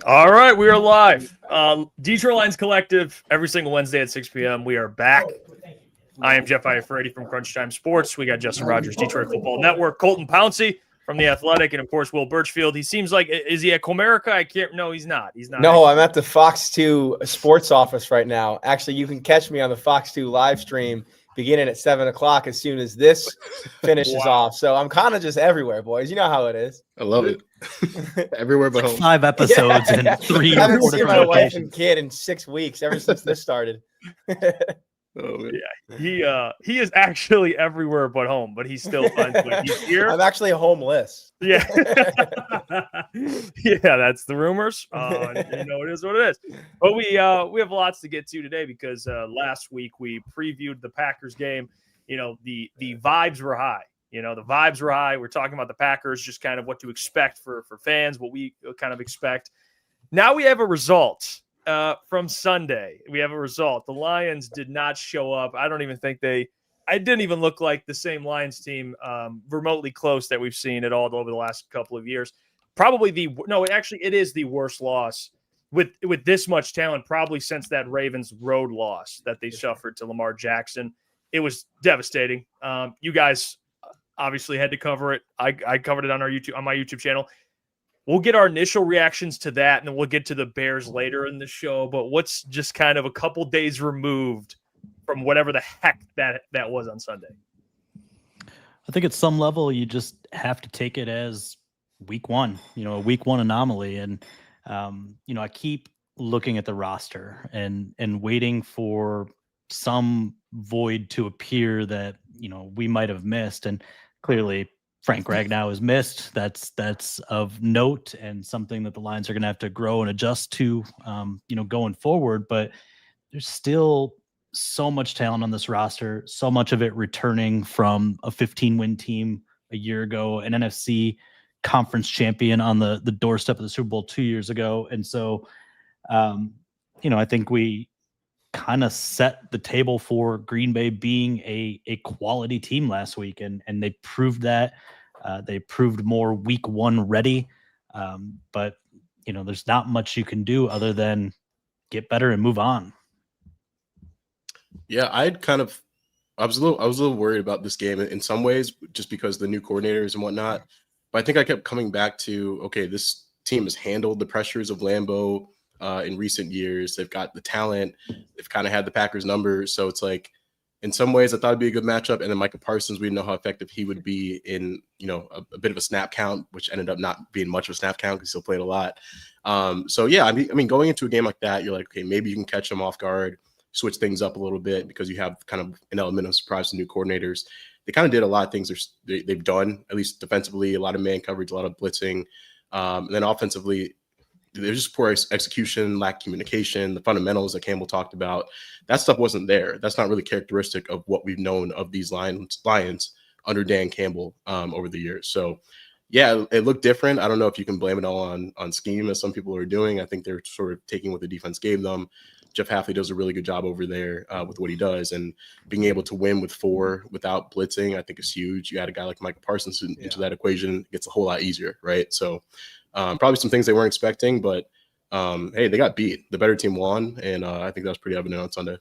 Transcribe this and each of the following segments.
All right, we are live. Detroit Lions Collective, every single Wednesday at 6 p.m. We are back. I am Jeff Iafredi from Crunch Time Sports. We got Justin Rogers, Detroit Football Network, Colton Pouncey from The Athletic, and, of course, Will Birchfield. He seems like – is he at Comerica? I can't – no, he's not. He's not. No, I'm at the Fox 2 sports office right now. Actually, you can catch me on the Fox 2 live stream beginning at 7 o'clock as soon as this finishes off. So I'm kind of just everywhere, boys. You know how it is. I love it. Everywhere but home. 5 episodes and 3 I haven't seen my wife locations. and kid in 6 weeks ever since this started. Yeah, he is actually everywhere but home, but he's still he's here. I'm actually homeless. Yeah. Yeah, that's the rumors. It is what it is. But we have lots to get to today because last week we previewed the Packers game. The vibes were high. The vibes were high. We're talking about the Packers, just kind of what to expect for fans, what we kind of expect. Now we have a result from Sunday. We have a result. The Lions did not show up. I don't even think it didn't even look like the same Lions team remotely close that we've seen at all over the last couple of years. Probably it is the worst loss with this much talent, probably since that Ravens road loss that they suffered to Lamar Jackson. It was devastating. You guys obviously had to cover it. I covered it on my YouTube channel. We'll get our initial reactions to that, and then we'll get to the Bears later in the show. But what's just kind of a couple days removed from whatever the heck that was on Sunday? I think at some level you just have to take it as week one, a week one anomaly. And, I keep looking at the roster and waiting for some void to appear that, we might have missed. And clearly Frank Ragnow is missed. That's of note and something that the Lions are going to have to grow and adjust to, going forward. But there's still so much talent on this roster, so much of it returning from a 15-win team a year ago, an NFC conference champion on the doorstep of the Super Bowl 2 years ago. And so, I think we kind of set the table for Green Bay being a quality team last week. And they proved that. They proved more week one ready. But, there's not much you can do other than get better and move on. Yeah, I was a little worried about this game in some ways, just because the new coordinators and whatnot. But I think I kept coming back to, okay, this team has handled the pressures of Lambeau in recent years. They've got the talent. They've kind of had the Packers number. So it's like, in some ways, I thought it'd be a good matchup. And then Micah Parsons, we know how effective he would be in, a bit of a snap count, which ended up not being much of a snap count because he still played a lot. So yeah, I mean, going into a game like that, you're like, okay, maybe you can catch them off guard, switch things up a little bit because you have kind of an element of surprise to new coordinators. They kind of did a lot of things they've done, at least defensively, a lot of man coverage, a lot of blitzing. And then offensively, there's just poor execution, lack communication, the fundamentals that Campbell talked about. That stuff wasn't there. That's not really characteristic of what we've known of these Lions under Dan Campbell over the years. So, yeah, it looked different. I don't know if you can blame it all on scheme, as some people are doing. I think they're sort of taking what the defense gave them. Jeff Hafley does a really good job over there with what he does, and being able to win with 4 without blitzing, I think is huge. You add a guy like Micah Parsons into that equation, it gets a whole lot easier, right? So probably some things they weren't expecting, but hey, they got beat. The better team won, and I think that was pretty evident on Sunday.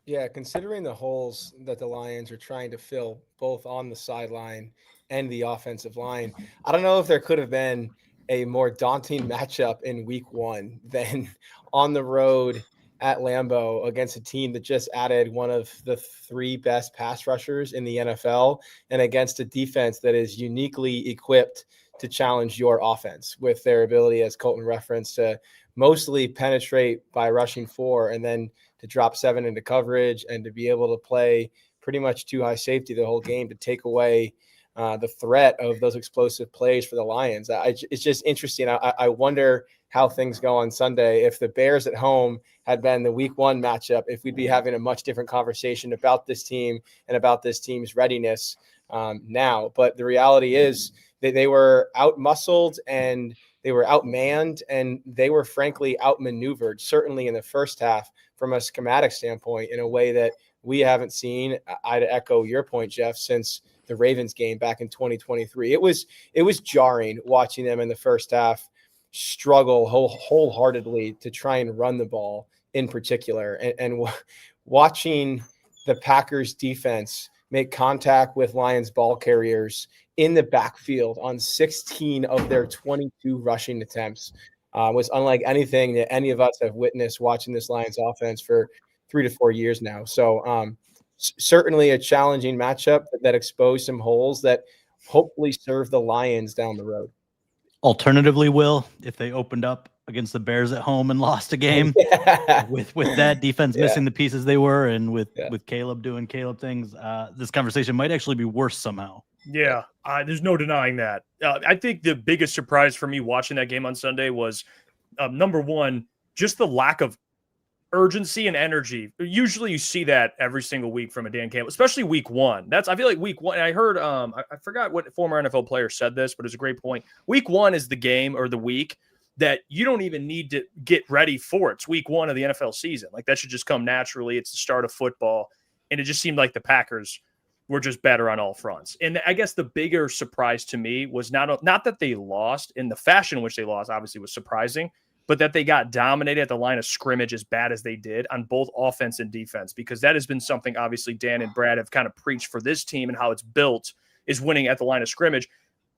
Yeah, considering the holes that the Lions are trying to fill both on the sideline and the offensive line, I don't know if there could have been a more daunting matchup in week one than on the road at Lambeau against a team that just added one of the 3 best pass rushers in the NFL, and against a defense that is uniquely equipped to challenge your offense with their ability, as Colton referenced, to mostly penetrate by rushing 4 and then to drop 7 into coverage and to be able to play pretty much 2 high safety the whole game to take away the threat of those explosive plays for the Lions. It's just interesting. I wonder how things go on Sunday. If the Bears at home had been the week one matchup, if we'd be having a much different conversation about this team and about this team's readiness now. But the reality is that they were out-muscled and they were outmanned, and they were frankly outmaneuvered, certainly in the first half from a schematic standpoint, in a way that we haven't seen. I'd echo your point, Jeff, since the Ravens game back in 2023. It was jarring watching them in the first half struggle wholeheartedly to try and run the ball in particular. And watching the Packers defense make contact with Lions ball carriers in the backfield on 16 of their 22 rushing attempts was unlike anything that any of us have witnessed watching this Lions offense for 3 to 4 years now. So certainly a challenging matchup that exposed some holes that hopefully serve the Lions down the road. Alternatively, Will, if they opened up against the Bears at home and lost a game with that defense missing the pieces they were, and with Caleb doing Caleb things, this conversation might actually be worse somehow. Yeah, there's no denying that. I think the biggest surprise for me watching that game on Sunday was, number one, just the lack of urgency and energy. Usually you see that every single week from a Dan Campbell, especially week one. I feel like week one, and I heard, I forgot what former NFL player said this, but it's a great point. Week one is the game or the week that you don't even need to get ready for. It's week one of the NFL season. Like, that should just come naturally. It's the start of football. And it just seemed like the Packers were just better on all fronts. And I guess the bigger surprise to me was not that they lost in the fashion in which they lost, obviously was surprising, but that they got dominated at the line of scrimmage as bad as they did on both offense and defense, because that has been something obviously Dan and Brad have kind of preached for this team and how it's built is winning at the line of scrimmage.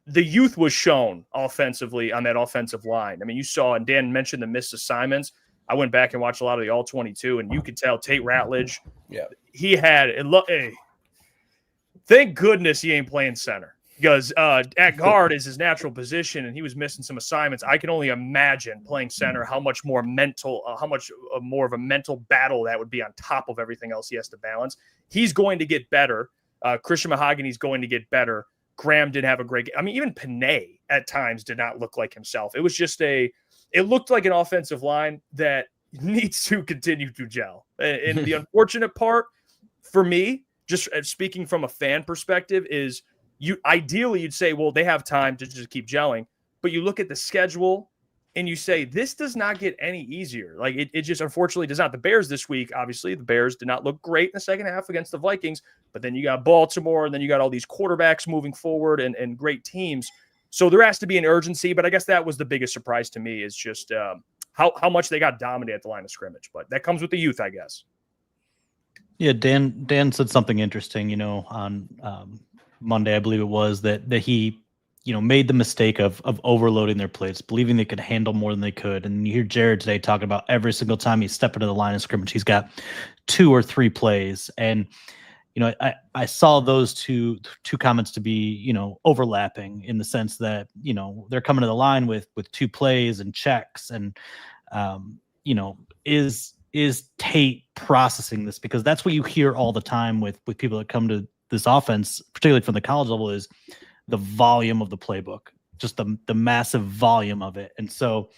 The youth was shown offensively on that offensive line. I mean, you saw, and Dan mentioned the missed assignments. I went back and watched a lot of the All-22, and you could tell Tate Rattlage, he had hey, thank goodness he ain't playing center, because at guard is his natural position, and he was missing some assignments. I can only imagine playing center, how much more of a mental battle that would be on top of everything else he has to balance. He's going to get better. Christian Mahogany's going to get better. Graham didn't have a great game. I mean, even Panay at times did not look like himself. It was just it looked like an offensive line that needs to continue to gel. And the unfortunate part for me, just speaking from a fan perspective, is ideally you'd say, well, they have time to just keep gelling, but you look at the schedule and you say, this does not get any easier. Like, it just unfortunately does not. The Bears this week, obviously the Bears did not look great in the second half against the Vikings, but then you got Baltimore, and then you got all these quarterbacks moving forward and great teams. So there has to be an urgency, but I guess that was the biggest surprise to me, is just how much they got dominated at the line of scrimmage, but that comes with the youth, I guess. Yeah. Dan said something interesting, on Monday, I believe it was, that he, made the mistake of overloading their plates, believing they could handle more than they could. And you hear Jared today talking about every single time he's stepping to the line of scrimmage, he's got 2 or 3 plays. And, I saw those two comments to be, overlapping, in the sense that, they're coming to the line with 2 plays and checks. And, is Tate processing this? Because that's what you hear all the time with people that come to this offense, particularly from the college level, is the volume of the playbook, just the massive volume of it. And so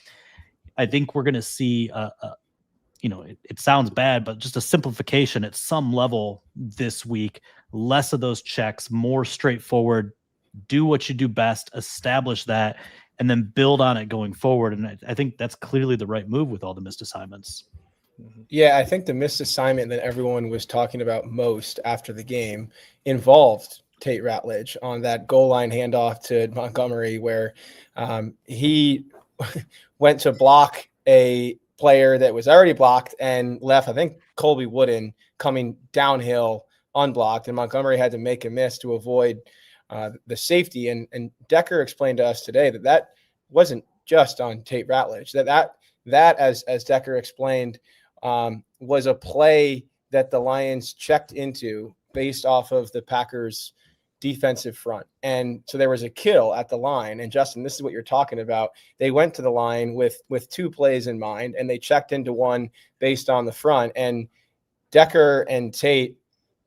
I think we're going to see, it sounds bad, but just a simplification at some level this week, less of those checks, more straightforward, do what you do best, establish that, and then build on it going forward. And I think that's clearly the right move with all the missed assignments. Yeah, I think the missed assignment that everyone was talking about most after the game involved Tate Rattlage on that goal line handoff to Montgomery, where he went to block a player that was already blocked and left, I think, Colby Wooden coming downhill unblocked, and Montgomery had to make a miss to avoid the safety. And Decker explained to us today that wasn't just on Tate Rattlage. That as Decker explained, was a play that the Lions checked into based off of the Packers' defensive front. And so there was a kill at the line. And Justin, this is what you're talking about. They went to the line with 2 plays in mind, and they checked into one based on the front. And Decker and Tate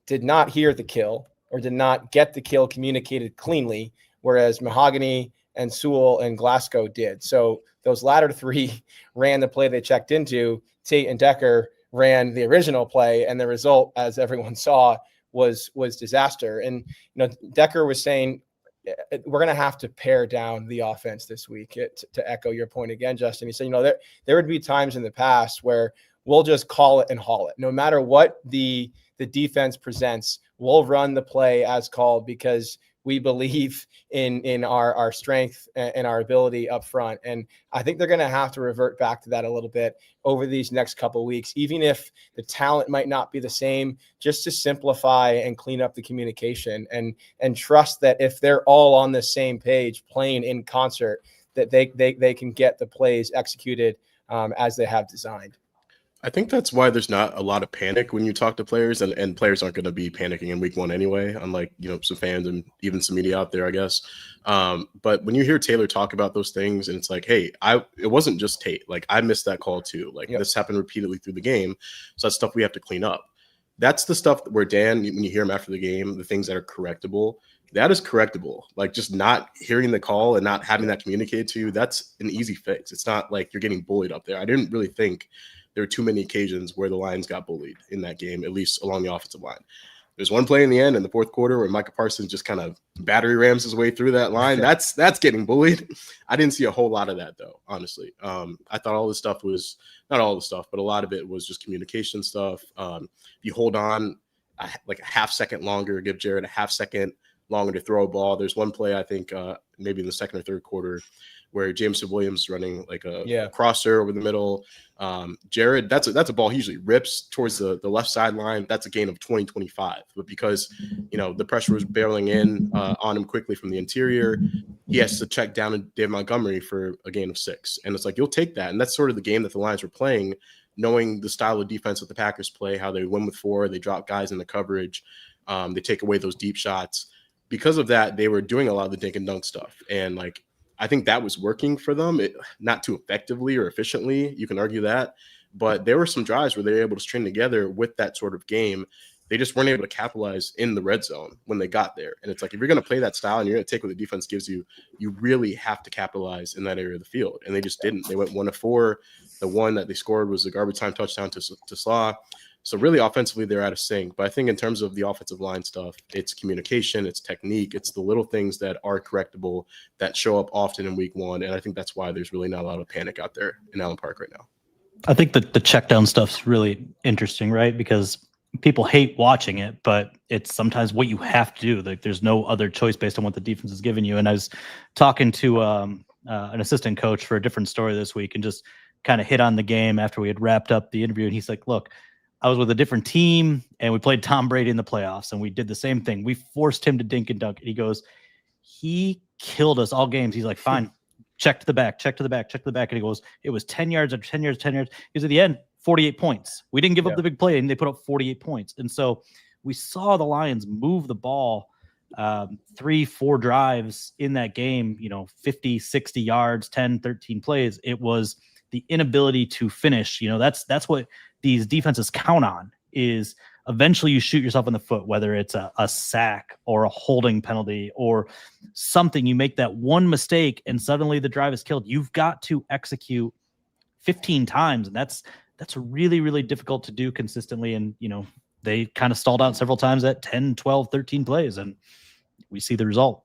did not hear the kill, or did not get the kill communicated cleanly, whereas Mahogany and Sewell and Glasgow did. So those latter 3 ran the play they checked into. Tate and Decker ran the original play, and the result, as everyone saw, was disaster. And Decker was saying, we're going to have to pare down the offense this week. To echo your point again, Justin, he said, there would be times in the past where we'll just call it and haul it. No matter what the defense presents, we'll run the play as called, because we believe in our strength and our ability up front. And I think they're going to have to revert back to that a little bit over these next couple of weeks, even if the talent might not be the same, just to simplify and clean up the communication and trust that if they're all on the same page playing in concert, that they can get the plays executed as they have designed. I think that's why there's not a lot of panic when you talk to players, and players aren't going to be panicking in week one anyway, unlike, some fans and even some media out there, I guess. But when you hear Taylor talk about those things, and it's like, hey, it wasn't just Tate. Like, I missed that call too. Like, This happened repeatedly through the game. So that's stuff we have to clean up. That's the stuff where Dan, when you hear him after the game, the things that are correctable, that is correctable. Like, just not hearing the call and not having that communicated to you, that's an easy fix. It's not like you're getting bullied up there. I didn't really think there were too many occasions where the Lions got bullied in that game, at least along the offensive line. There's one play in the end in the fourth quarter where Micah Parsons just kind of battery rams his way through that line. That's getting bullied. I didn't see a whole lot of that, though, honestly. I thought all this stuff was – not all the stuff, but a lot of it was just communication stuff. If you hold on like a half second longer, give Jared a half second longer to throw a ball. There's one play, I think, maybe in the second or third quarter, where Jameson Williams running like a crosser over the middle. Jared, that's a ball he usually rips towards the left sideline. That's a gain of 20-25. But because, the pressure was barreling in on him quickly from the interior, he has to check down to Dave Montgomery for a gain of 6. And it's like, you'll take that. And that's sort of the game that the Lions were playing, knowing the style of defense that the Packers play, how they win with 4, they drop guys in the coverage, they take away those deep shots. Because of that, they were doing a lot of the dink and dunk stuff. And I think that was working for them, not too effectively or efficiently. You can argue that. But there were some drives where they were able to string together with that sort of game. They just weren't able to capitalize in the red zone when they got there. And it's like, if you're going to play that style and you're going to take what the defense gives you, you really have to capitalize in that area of the field. And they just didn't. They went 1 of 4. The one that they scored was a garbage time touchdown to Slaw. So really offensively, they're out of sync. But I think in terms of the offensive line stuff, it's communication, it's technique, it's the little things that are correctable that show up often in week one. And I think that's why there's really not a lot of panic out there in Allen Park right now. I think that the check down stuff's really interesting, right? Because people hate watching it, but it's sometimes what you have to do. Like, there's no other choice based on what the defense is giving you. And I was talking to an assistant coach for a different story this week and just kind of hit on the game after we had wrapped up the interview. And he's like, look, I was with a different team and we played Tom Brady in the playoffs and we did the same thing. We forced him to dink and dunk. And he goes, he killed us all games. He's like, fine, check to the back. And he goes, it was 10 yards after 10 yards. Because at the end, 48 points. We didn't give up the big play and they put up 48 points. And so we saw the Lions move the ball 3-4 drives in that game, 50, 60 yards, 10, 13 plays. It was the inability to finish. That's what these defenses count on, is eventually you shoot yourself in the foot, whether it's a sack or a holding penalty or something. You make that one mistake and suddenly the drive is killed. You've got to execute 15 times. And that's really, really difficult to do consistently. And, they kind of stalled out several times at 10, 12, 13 plays, and we see the result.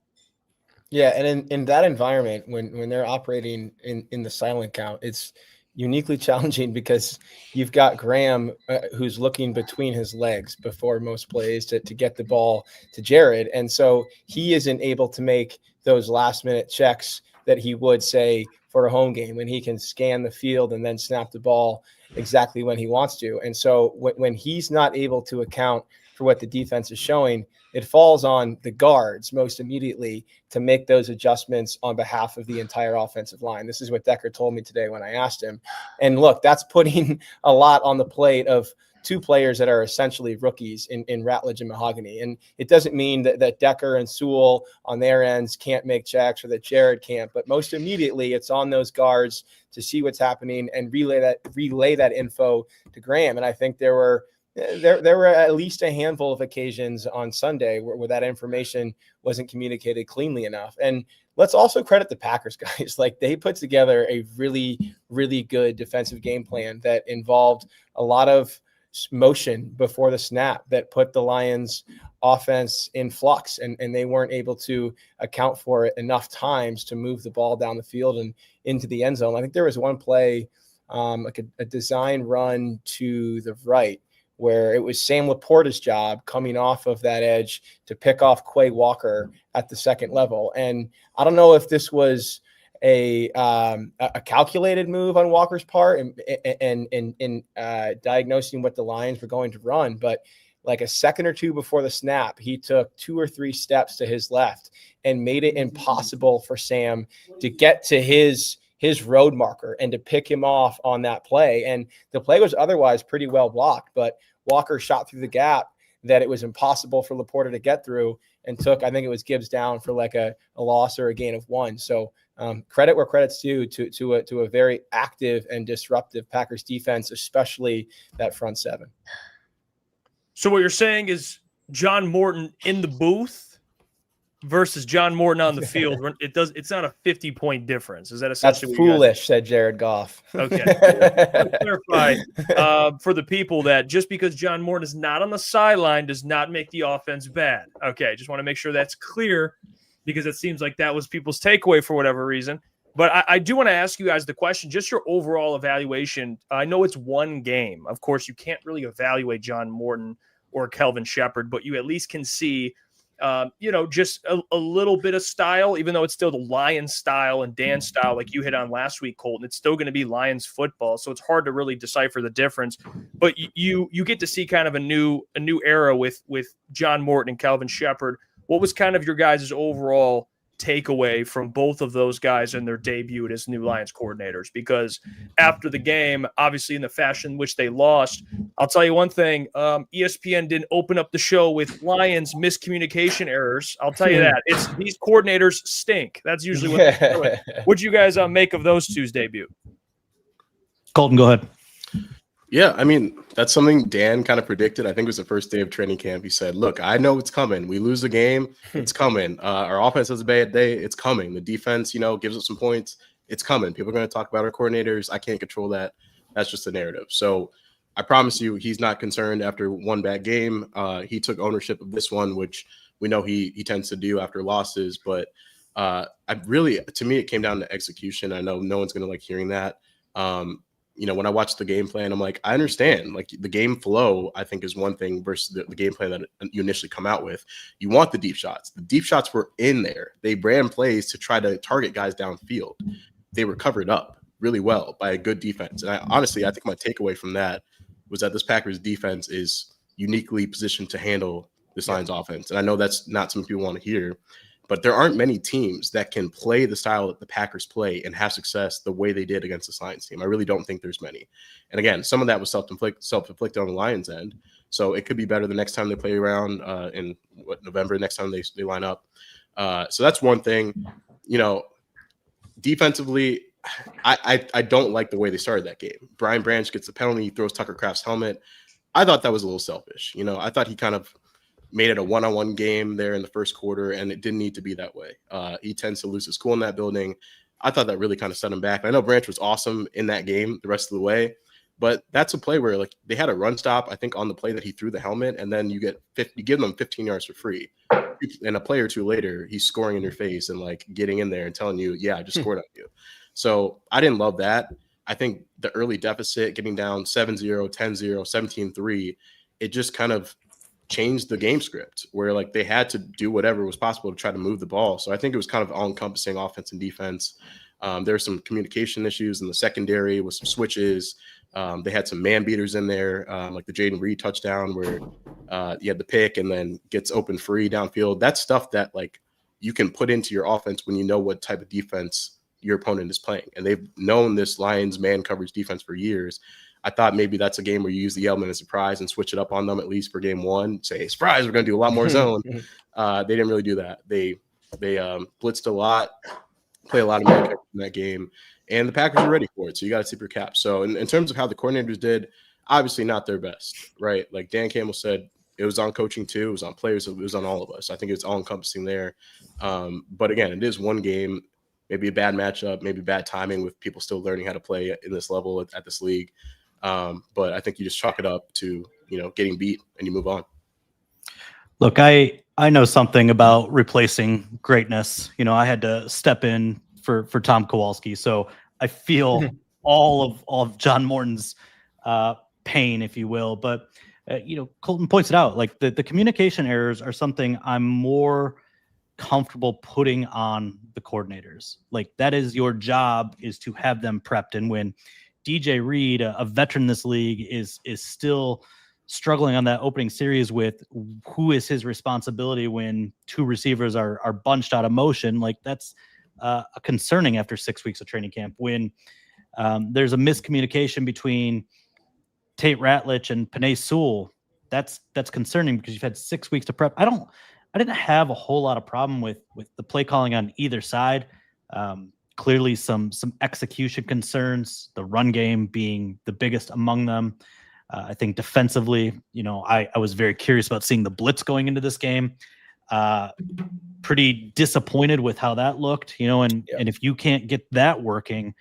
Yeah, and in that environment, when they're operating in the silent count, it's uniquely challenging because you've got Graham who's looking between his legs before most plays to get the ball to Jared. And so he isn't able to make those last minute checks that he would, say, for a home game when he can scan the field and then snap the ball exactly when he wants to. And so when he's not able to account for what the defense is showing, it falls on the guards most immediately to make those adjustments on behalf of the entire offensive line. This is what Decker told me today when I asked him. And look, that's putting a lot on the plate of two players that are essentially rookies in Rattlage and Mahogany. And it doesn't mean that Decker and Sewell on their ends can't make checks or that Jared can't, but most immediately it's on those guards to see what's happening and relay that info to Graham. And I think there were at least a handful of occasions on Sunday where that information wasn't communicated cleanly enough. And let's also credit the Packers guys. Like, they put together a really, really good defensive game plan that involved a lot of motion before the snap that put the Lions offense in flux, and they weren't able to account for it enough times to move the ball down the field and into the end zone. I think there was one play, like a design run to the right, where it was Sam Laporta's job coming off of that edge to pick off Quay Walker at the second level. And I don't know if this was a calculated move on Walker's part and diagnosing what the Lions were going to run, but like a second or two before the snap, he took 2 or 3 steps to his left and made it impossible for Sam to get to his road marker and to pick him off on that play. And the play was otherwise pretty well blocked, but Walker shot through the gap that it was impossible for Laporta to get through and took, I think it was Gibbs down for like a loss or a gain of 1. So credit where credit's due to a very active and disruptive Packers defense, especially that front 7. So what you're saying is John Morton in the booth versus John Morton on the field. It's not a 50-point difference. Is that essentially that's foolish? Said Jared Goff. Okay. To clarify for the people that just because John Morton is not on the sideline does not make the offense bad. Okay, just want to make sure that's clear because it seems like that was people's takeaway for whatever reason. But I do want to ask you guys the question, just your overall evaluation. I know it's one game. Of course, you can't really evaluate John Morton or Kelvin Shepherd, but you at least can see, just a little bit of style, even though it's still the Lions style and Dan style, like you hit on last week, Colton. It's still going to be Lions football, so it's hard to really decipher the difference. But you get to see kind of a new era with John Morton and Kelvin Shepherd. What was kind of your guys' overall takeaway from both of those guys in their debut as new Lions coordinators? Because after the game, obviously in the fashion in which they lost, I'll tell you one thing, ESPN didn't open up the show with Lions miscommunication errors. I'll tell you that. It's these coordinators stink. That's usually what they're doing. What'd you guys make of those two's debut? Colton, go ahead. Yeah, I mean, that's something Dan kind of predicted. I think it was the first day of training camp. He said, look, I know it's coming. We lose the game, it's coming. Our offense has a bad day, it's coming. The defense, gives us some points, it's coming. People are going to talk about our coordinators. I can't control that. That's just the narrative. So I promise you, he's not concerned after one bad game. He took ownership of this one, which we know he tends to do after losses. But to me, it came down to execution. I know no one's going to like hearing that. When I watched the game plan, I'm like, I understand. Like the game flow, I think is one thing versus the game plan that you initially come out with. You want the deep shots. The deep shots were in there. They ran plays to try to target guys downfield. They were covered up really well by a good defense. And I think my takeaway from that was that this Packers defense is uniquely positioned to handle this Lions offense. And I know that's not something people want to hear, but there aren't many teams that can play the style that the Packers play and have success the way they did against this Lions team. I really don't think there's many. And again, some of that was self-inflicted on the Lions end. So it could be better the next time they play around in November, next time they line up. So that's one thing. Defensively, I don't like the way they started that game. Brian Branch gets the penalty, he throws Tucker Kraft's helmet. I thought that was a little selfish. I thought he kind of made it a one-on-one game there in the first quarter, and it didn't need to be that way. He tends to lose his cool in that building. I thought that really kind of set him back. I know Branch was awesome in that game the rest of the way, but that's a play where like they had a run stop, I think, on the play that he threw the helmet, and then you give them 15 yards for free. And a play or two later, he's scoring in your face and like getting in there and telling you, yeah, I just scored on you. So I didn't love that. I think the early deficit, getting down 7-0, 10-0, 17-3, it just kind of changed the game script where like they had to do whatever was possible to try to move the ball. So I think it was kind of all-encompassing offense and defense. There were some communication issues in the secondary with some switches. They had some man beaters in there, like the Jaden Reed touchdown where you had the pick and then gets open free downfield. That's stuff that like you can put into your offense when you know what type of defense your opponent is playing. And they've known this Lions man coverage defense for years. I thought maybe that's a game where you use the element of surprise and switch it up on them at least for game one. Say, hey, surprise, we're going to do a lot more zone. They didn't really do that. They blitzed a lot, play a lot of man coverage in that game, and the Packers were ready for it. So you got to tip your cap. So in terms of how the coordinators did, obviously not their best, right? Like Dan Campbell said, it was on coaching too. It was on players. It was on all of us. I think it's all encompassing there. But again, it is one game, maybe a bad matchup, maybe bad timing with people still learning how to play in this level at this league. But I think you just chalk it up to, getting beat and you move on. Look, I know something about replacing greatness. I had to step in for Tom Kowalski. So I feel all of John Morton's pain, if you will. But Colton points it out, like the communication errors are something I'm more comfortable putting on the coordinators. Like that is your job, is to have them prepped. And when DJ Reed, a veteran in this league, is still struggling on that opening series with who is his responsibility when two receivers are bunched out of motion, like that's concerning after 6 weeks of training camp. When there's a miscommunication between Tate Rattlage and Panay Sewell, that's concerning because you've had 6 weeks to prep. I didn't have a whole lot of problem with the play calling on either side. Clearly some execution concerns, the run game being the biggest among them. I think defensively, I was very curious about seeing the blitz going into this game. Pretty disappointed with how that looked, and if you can't get that working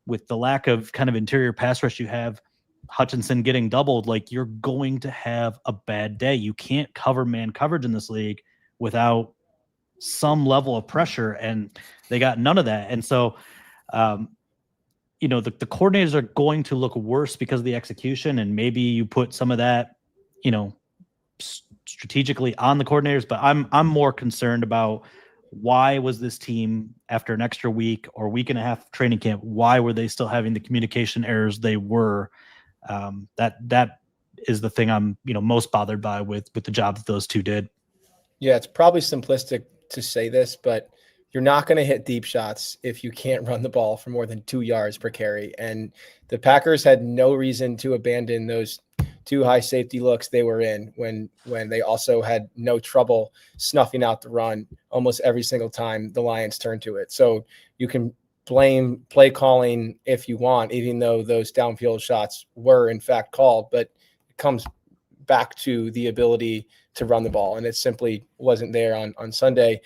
with the lack of kind of interior pass rush you have, Hutchinson getting doubled, like you're going to have a bad day. You can't cover man coverage in this league without some level of pressure, and they got none of that. And so, the coordinators are going to look worse because of the execution, and maybe you put some of that, strategically on the coordinators. But I'm more concerned about why was this team, after an extra week or week and a half of training camp, why were they still having the communication errors they were? That is the thing I'm most bothered by with the job that those two did. Yeah, it's probably simplistic to say this, but you're not going to hit deep shots if you can't run the ball for more than 2 yards per carry. And the Packers had no reason to abandon those 2 high safety looks they were in when they also had no trouble snuffing out the run almost every single time the Lions turned to it. So you can blame play calling if you want, even though those downfield shots were in fact called, but it comes back to the ability to run the ball, and it simply wasn't there on Sunday.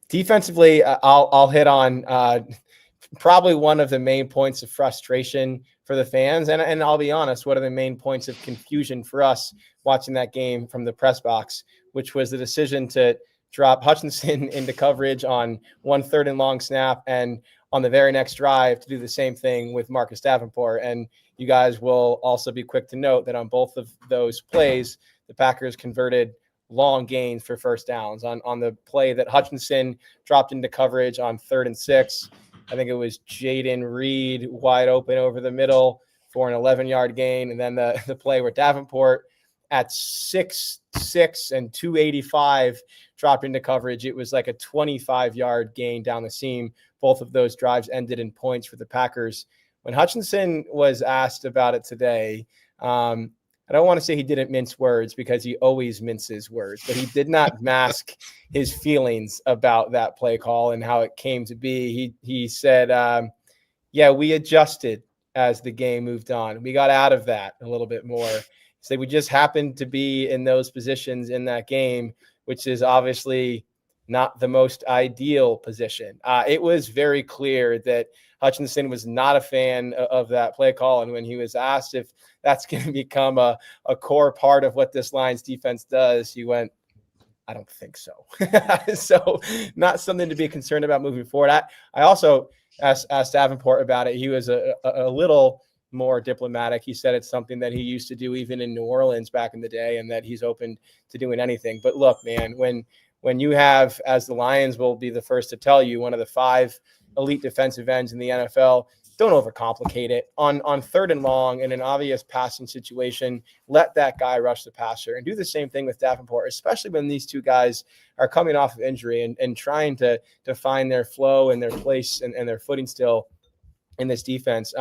Defensively, I'll hit on probably one of the main points of frustration for the fans, and I'll be honest, one of the main points of confusion for us watching that game from the press box, which was the decision to drop Hutchinson into coverage on 1 3rd and long snap, and on the very next drive to do the same thing with Marcus Davenport. And you guys will also be quick to note that on both of those plays, the Packers converted long gains for first downs. On the play that Hutchinson dropped into coverage on 3rd and 6, I think it was Jaden Reed wide open over the middle for an 11-yard gain. And then the play where Davenport at 6'6" and 285 dropped into coverage, it was like a 25-yard gain down the seam. Both of those drives ended in points for the Packers. When Hutchinson was asked about it today, I don't want to say he didn't mince words because he always minces words, but he did not mask his feelings about that play call and how it came to be. He said, we adjusted as the game moved on. We got out of that a little bit more. He said we just happened to be in those positions in that game, which is obviously not the most ideal position. It was very clear that Hutchinson was not a fan of that play call. And when he was asked if that's going to become a core part of what this Lions defense does, he went, I don't think so. So not something to be concerned about moving forward. I also asked Davenport about it. He was a little more diplomatic. He said it's something that he used to do even in New Orleans back in the day, and that he's open to doing anything. But look, man, when you have, as the Lions will be the first to tell you, one of the 5 elite defensive ends in the NFL, don't overcomplicate it. On 3rd and long in an obvious passing situation, let that guy rush the passer, and do the same thing with Davenport, especially when these two guys are coming off of injury and trying to find their flow and their place and their footing still in this defense.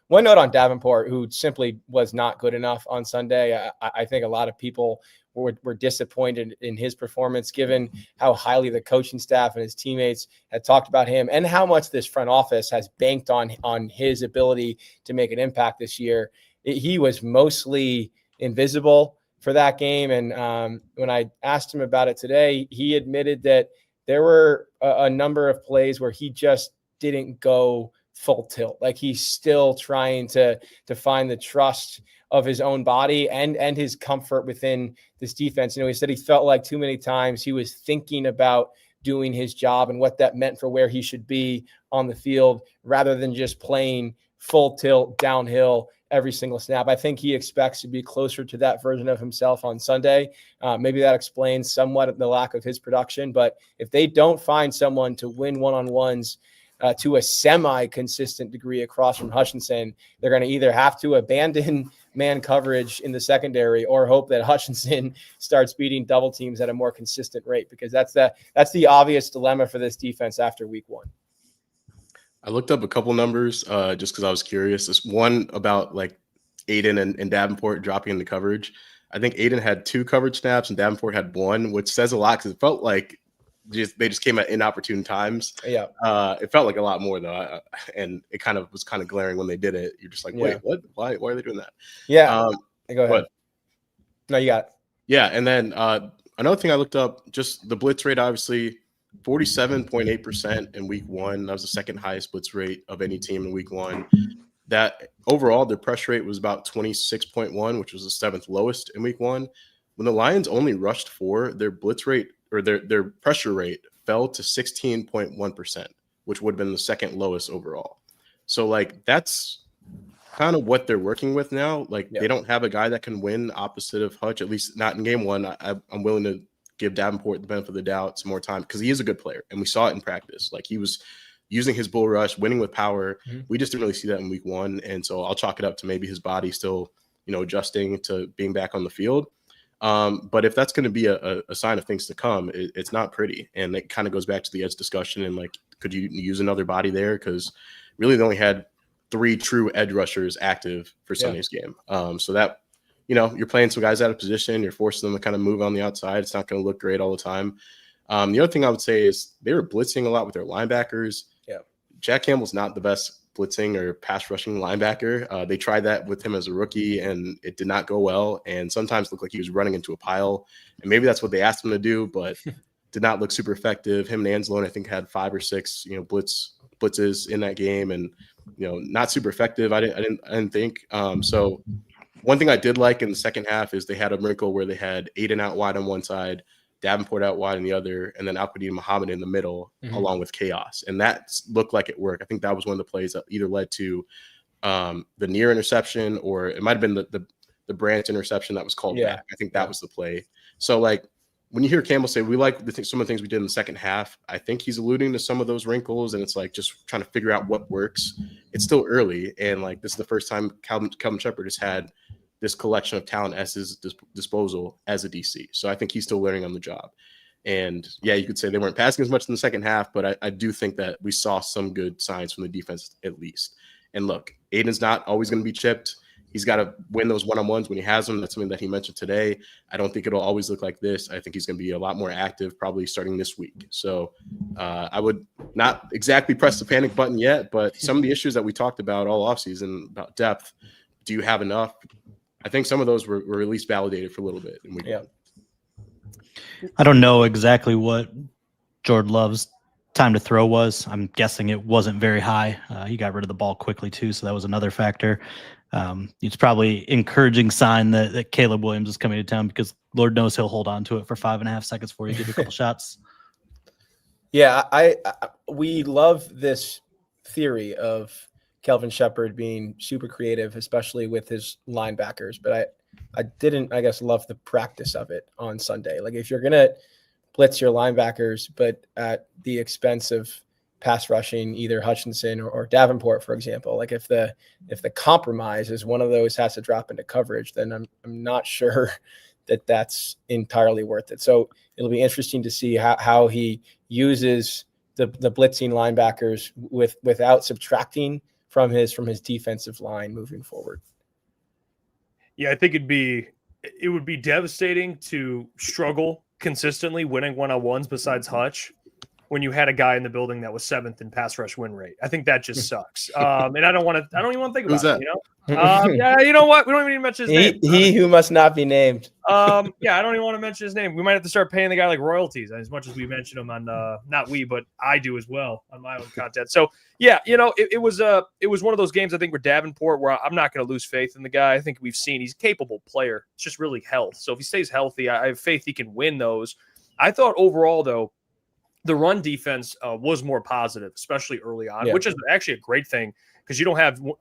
One note on Davenport, who simply was not good enough on Sunday. I think a lot of people were disappointed in his performance, given how highly the coaching staff and his teammates had talked about him and how much this front office has banked on his ability to make an impact this year. He was mostly invisible for that game. And when I asked him about it today, he admitted that there were a number of plays where he just didn't go full tilt. Like he's still trying to find the trust of his own body and his comfort within this defense. He said he felt like too many times he was thinking about doing his job and what that meant for where he should be on the field rather than just playing full tilt downhill every single snap. I think he expects to be closer to that version of himself on Sunday. Maybe that explains somewhat the lack of his production, but if they don't find someone to win one-on-ones to a semi-consistent degree across from Hutchinson, they're going to either have to abandon man coverage in the secondary or hope that Hutchinson starts beating double teams at a more consistent rate, because that's the obvious dilemma for this defense after week 1. I looked up a couple numbers just because I was curious. This one about like Aiden and Davenport dropping into coverage. I think Aiden had 2 coverage snaps and Davenport had 1, which says a lot because it felt like they just came at inopportune times. Yeah. It felt like a lot more though. And it was kind of glaring when they did it. You're just like, wait, what? Why are they doing that? Yeah. Go ahead. But, no, you got it. Yeah. And then another thing I looked up, just the blitz rate, obviously 47.8% in week 1. That was the second highest blitz rate of any team in week 1. That overall, their pressure rate was about 26.1, which was the 7th lowest in week 1. When the Lions only rushed 4, their blitz rate or their pressure rate fell to 16.1%, which would have been the 2nd lowest overall. So like that's kind of what they're working with now. Like they don't have a guy that can win opposite of Hutch, at least not in game 1. I'm willing to give Davenport the benefit of the doubt some more time because he is a good player, and we saw it in practice. Like he was using his bull rush, winning with power. We just didn't really see that in week 1, and so I'll chalk it up to maybe his body still, adjusting to being back on the field. But if that's going to be a sign of things to come, it's not pretty. And it kind of goes back to the edge discussion. And like, could you use another body there? Because really they only had 3 true edge rushers active for Sunday's game. So that, you're playing some guys out of position. You're forcing them to kind of move on the outside. It's not going to look great all the time. The other thing I would say is they were blitzing a lot with their linebackers. Yeah. Jack Campbell's not the best blitzing or pass rushing linebacker. They tried that with him as a rookie and it did not go well, and sometimes looked like he was running into a pile, and maybe that's what they asked him to do, but did not look super effective. Him and Anzalone, I think, had 5 or 6 blitzes in that game, and not super effective. I didn't think so. One thing I did like in the second half is they had a wrinkle where they had Aiden out wide on one side, Davenport out wide on the other, and then Al-Qadim Muhammad in the middle, along with Chaos. And that looked like it worked. I think that was one of the plays that either led to the near interception, or it might have been the Branch interception that was called back. I think that was the play. So, like, when you hear Campbell say, we like some of the things we did in the second half, I think he's alluding to some of those wrinkles, and it's like just trying to figure out what works. It's still early, and, like, this is the first time Kelvin Shepherd has had this collection of talent at his disposal as a DC. So I think he's still learning on the job. And yeah, you could say they weren't passing as much in the second half, but I do think that we saw some good signs from the defense at least. And look, Aiden's not always going to be chipped. He's got to win those one-on-ones when he has them. That's something that he mentioned today. I don't think it'll always look like this. I think he's going to be a lot more active probably starting this week. So I would not exactly press the panic button yet, but some of the issues that we talked about all offseason about depth, do you have enough? I think some of those were at least validated for a little bit. And I don't know exactly what Jordan Love's time to throw was. I'm guessing it wasn't very high. He got rid of the ball quickly too, so that was another factor. It's probably encouraging sign that Caleb Williams is coming to town, because Lord knows he'll hold on to it for 5.5 seconds before you give a couple shots. Yeah, we love this theory of Kelvin Shepherd being super creative, especially with his linebackers. But I didn't, I guess, love the practice of it on Sunday. Like, if you're going to blitz your linebackers, but at the expense of pass rushing either Hutchinson or Davenport, for example, like if the compromise is one of those has to drop into coverage, then I'm not sure that that's entirely worth it. So it'll be interesting to see how he uses the blitzing linebackers without subtracting from his defensive line moving forward. Yeah, I think it would be devastating to struggle consistently winning one-on-ones besides Hutch when you had a guy in the building that was 7th in pass rush win rate. I think that just sucks. And I don't even want to think about it, yeah, you know what? We don't even need to mention his name. He who must not be named. Yeah, I don't even want to mention his name. We might have to start paying the guy like royalties as much as we mention him on not we, but I do as well on my own content. So yeah, it was one of those games, I think, where Davenport, where I'm not going to lose faith in the guy. I think we've seen he's a capable player. It's just really health. So if he stays healthy, I have faith he can win those. I thought overall, though, the run defense was more positive, especially early on, which is actually a great thing because you don't have one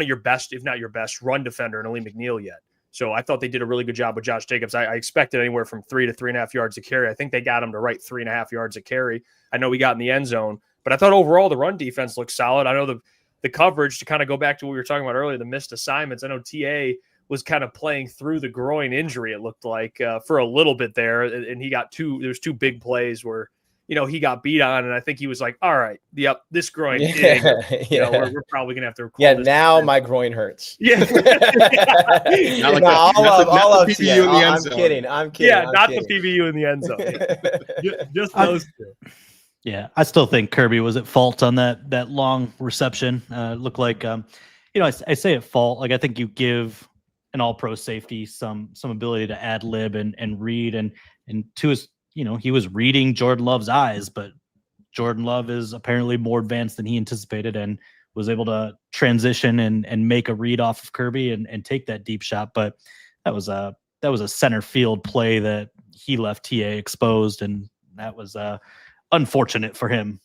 of your best, if not your best, run defender in Ali McNeil yet. So I thought they did a really good job with Josh Jacobs. I expected anywhere from 3 to 3.5 yards a carry. I think they got him to right 3.5 yards a carry. I know we got in the end zone, but I thought overall the run defense looked solid. I know the coverage, to kind of go back to what we were talking about earlier, the missed assignments. I know TA was kind of playing through the groin injury, it looked like, for a little bit there. And he got there's two big plays where, he got beat on, and I think he was like, all right, this groin, we're probably going to have to this now my groin hurts. Yeah. I'll PBU in the end zone. I'm kidding. Yeah, not the PBU in the end zone. Just those two. Yeah, I still think Kirby was at fault on that long reception. Looked like, I say at fault. Like, I think you give an all-pro safety some ability to ad lib and read, and to his, he was reading Jordan Love's eyes, but Jordan Love is apparently more advanced than he anticipated and was able to transition and make a read off of Kirby and take that deep shot. But that was a center field play that he left TA exposed, and that was unfortunate for him.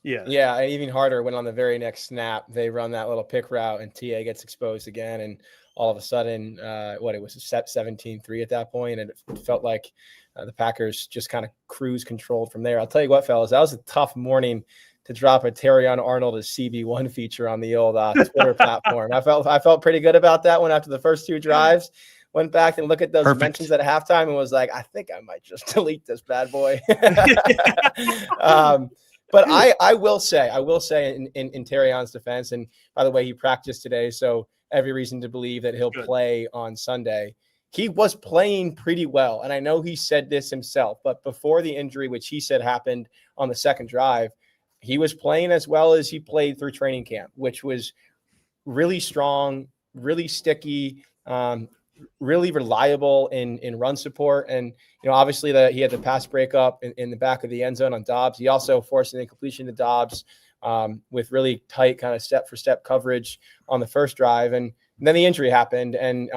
Yeah, even harder when on the very next snap they run that little pick route and TA gets exposed again, and all of a sudden, it was a 17-3 at that point, and it felt like the Packers just kind of cruise controlled from there. I'll tell you what, fellas, that was a tough morning to drop a Terrion Arnold as CB1 feature on the old Twitter platform. I felt pretty good about that one after the first two drives. Went back and looked at those mentions at halftime and was like, I think I might just delete this bad boy. But I will say in Terrion's defense, and by the way, he practiced today, so every reason to believe that he'll play on Sunday. He was playing pretty well, and I know he said this himself, but before the injury, which he said happened on the second drive, he was playing as well as he played through training camp, which was really strong, really sticky, really reliable in run support. And, obviously he had the pass breakup in the back of the end zone on Dobbs. He also forced an incompletion to Dobbs with really tight kind of step-for-step coverage on the first drive. And then the injury happened. And,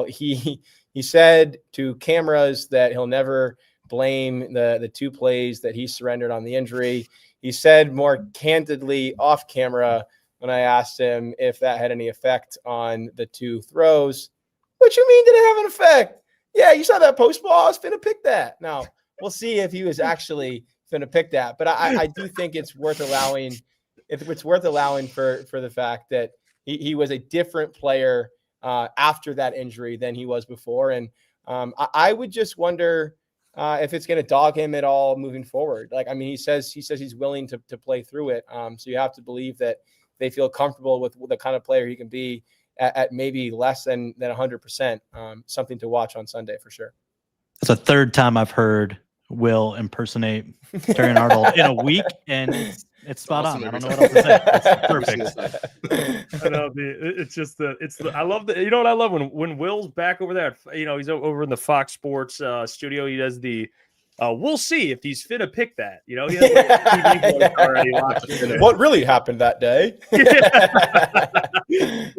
he said to cameras that he'll never blame the two plays that he surrendered on the injury. He said more candidly off camera when I asked him if that had any effect on the two throws. What you mean, did it have an effect? Yeah, you saw that post ball. I was finna pick that. Now, we'll see if he was actually finna pick that. But I do think it's worth allowing for the fact that he was a different player after that injury than he was before. And I would just wonder if it's going to dog him at all moving forward. Like, I mean, he says he's willing to play through it. So you have to believe that they feel comfortable with the kind of player he can be at maybe less than 100%. Something to watch on Sunday for sure. It's the third time I've heard Will impersonate Terrion Arnold in a week, and it's spot on. I don't know what else to say. It's perfect. I know, I love the, what I love when Will's back over there. He's over in the Fox Sports studio. He does the we'll see if he's fit to pick that. He has TV voice already. What really happened that day?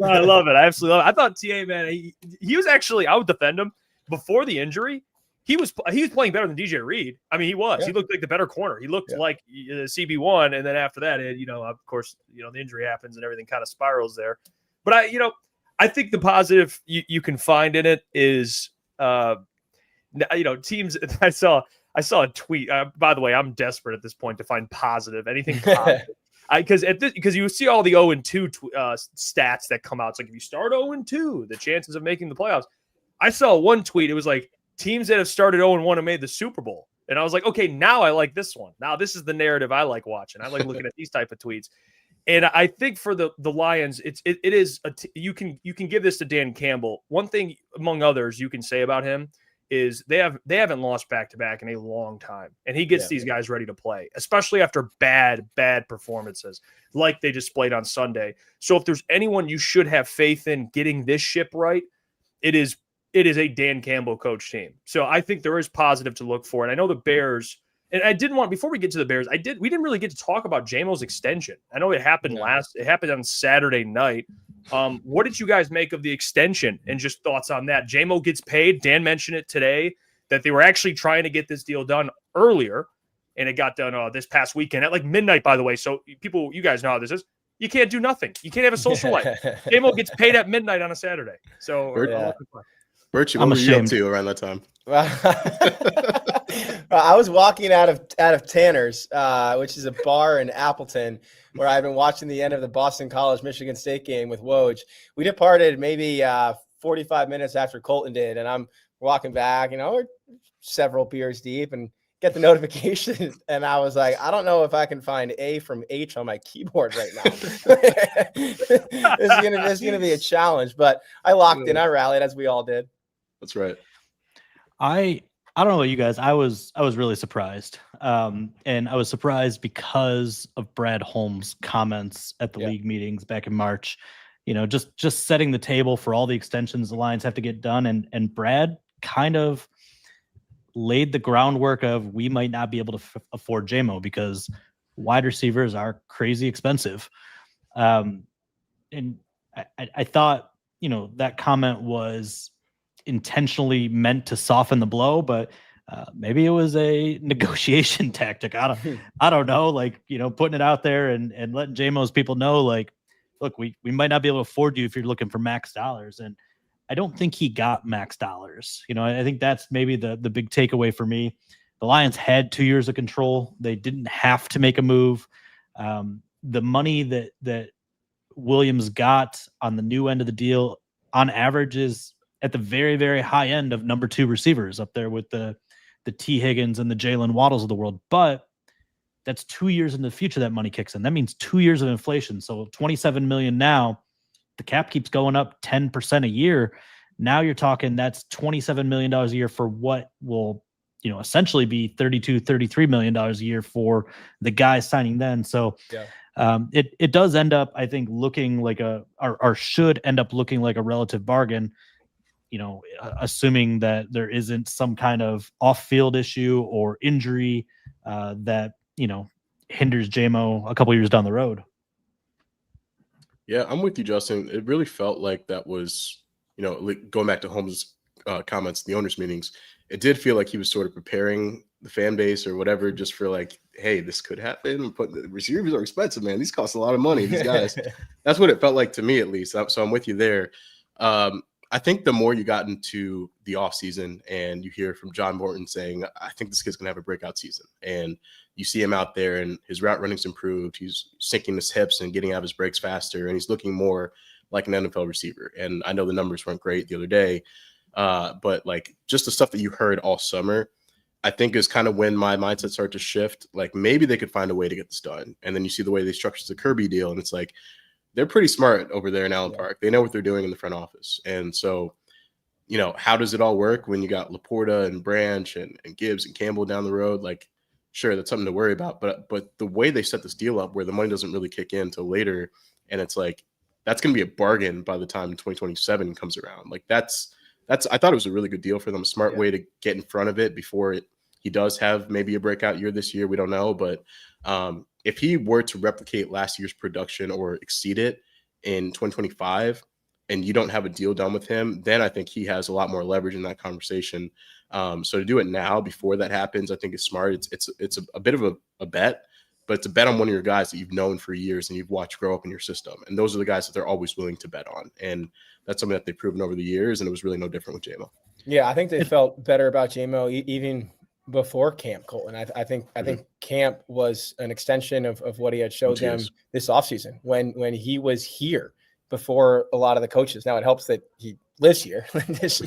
I love it. I absolutely love it. I thought TA, man, he was actually, I would defend him before the injury. He was playing better than DJ Reed. I mean, he was. Yeah. He looked like the better corner. He looked like CB1, and then after that, of course, the injury happens and everything kind of spirals there. But I think the positive you can find in it is, teams. I saw a tweet. By the way, I'm desperate at this point to find anything positive. Because you see all the 0-2 stats that come out. It's like if you start 0-2, the chances of making the playoffs. I saw one tweet. It was like, teams that have started 0-1 and made the Super Bowl. And I was like, okay, now I like this one. Now this is the narrative I like watching. I like looking at these type of tweets. And I think for the Lions, it is you can give this to Dan Campbell. One thing among others you can say about him is they haven't lost back-to-back in a long time. And he gets these guys ready to play, especially after bad performances like they displayed on Sunday. So if there's anyone you should have faith in getting this ship right, it is a Dan Campbell coach team. So I think there is positive to look for. And I know the Bears, and I didn't want, before we get to the Bears, we didn't really get to talk about JMO's extension. I know it happened on Saturday night. What did you guys make of the extension and just thoughts on that? JMO gets paid. Dan mentioned it today that they were actually trying to get this deal done earlier. and it got done this past weekend at like midnight, by the way. So people, you guys know how this is. You can't do nothing. You can't have a social life. J-Mo gets paid at midnight on a Saturday. So Birchie, what were you up to around that time? I was walking out of Tanner's, which is a bar in Appleton, where I've been watching the end of the Boston College Michigan State game with Woj. We departed maybe 45 minutes after Colton did, and I'm walking back, we're several beers deep, and get the notification, and I was like, I don't know if I can find A from H on my keyboard right now. This is gonna be a challenge, but I locked in, I rallied, as we all did. That's right. I don't know about you guys. I was really surprised. And I was surprised because of Brad Holmes' comments at the league meetings back in March, just setting the table for all the extensions the Lions have to get done. And Brad kind of laid the groundwork of, we might not be able to afford J-Mo because wide receivers are crazy expensive. And I thought, that comment was intentionally meant to soften the blow, but maybe it was a negotiation tactic. I don't know, putting it out there and letting J-Mo's people know, look, we might not be able to afford you if you're looking for max dollars. And I don't think he got max dollars. I think that's maybe the big takeaway for me. The Lions had 2 years of control. They didn't have to make a move. The money that Williams got on the new end of the deal on average is at the very, very high end of number 2 receivers, up there with the T. Higgins and the Jalen Waddles of the world. But that's 2 years in the future that money kicks in. That means 2 years of inflation. So $27 million now, the cap keeps going up 10% a year. Now you're talking that's $27 million a year for what will, essentially be $33 million a year for the guys signing then. So it does end up, I think, looking like or should end up looking like a relative bargain, assuming that there isn't some kind of off-field issue or injury that, hinders J-Mo a couple years down the road. Yeah, I'm with you, Justin. It really felt like that was, going back to Holmes' comments, the owners' meetings, it did feel like he was sort of preparing the fan base or whatever, just for hey, this could happen. But the receivers are expensive, man. These cost a lot of money, these guys. That's what it felt like to me, at least. So I'm with you there. I think the more you got into the offseason and you hear from John Morton saying, I think this kid's going to have a breakout season. And you see him out there and his route running's improved. He's sinking his hips and getting out of his breaks faster. And he's looking more like an NFL receiver. And I know the numbers weren't great the other day. But just the stuff that you heard all summer, I think is kind of when my mindset started to shift. Maybe they could find a way to get this done. And then you see the way they structured the Kirby deal. And it's they're pretty smart over there in Allen Park. They know what they're doing in the front office. And so, how does it all work when you got Laporta and Branch and Gibbs and Campbell down the road? Sure, that's something to worry about. But the way they set this deal up where the money doesn't really kick in until later, and it's that's going to be a bargain by the time 2027 comes around. That's I thought it was a really good deal for them, a smart way to get in front of it before he does have maybe a breakout year this year. We don't know. But if he were to replicate last year's production or exceed it in 2025 and you don't have a deal done with him, then I think he has a lot more leverage in that conversation. So to do it now before that happens, I think is smart. It's a bit of a bet, but it's a bet on one of your guys that you've known for years and you've watched grow up in your system. And those are the guys that they're always willing to bet on. And that's something that they've proven over the years. And it was really no different with J-Mo. Yeah, I think they felt better about J-Mo even before camp, Colton. I think camp was an extension of what he had showed them this offseason when he was here before a lot of the coaches. Now it helps that he lives here. This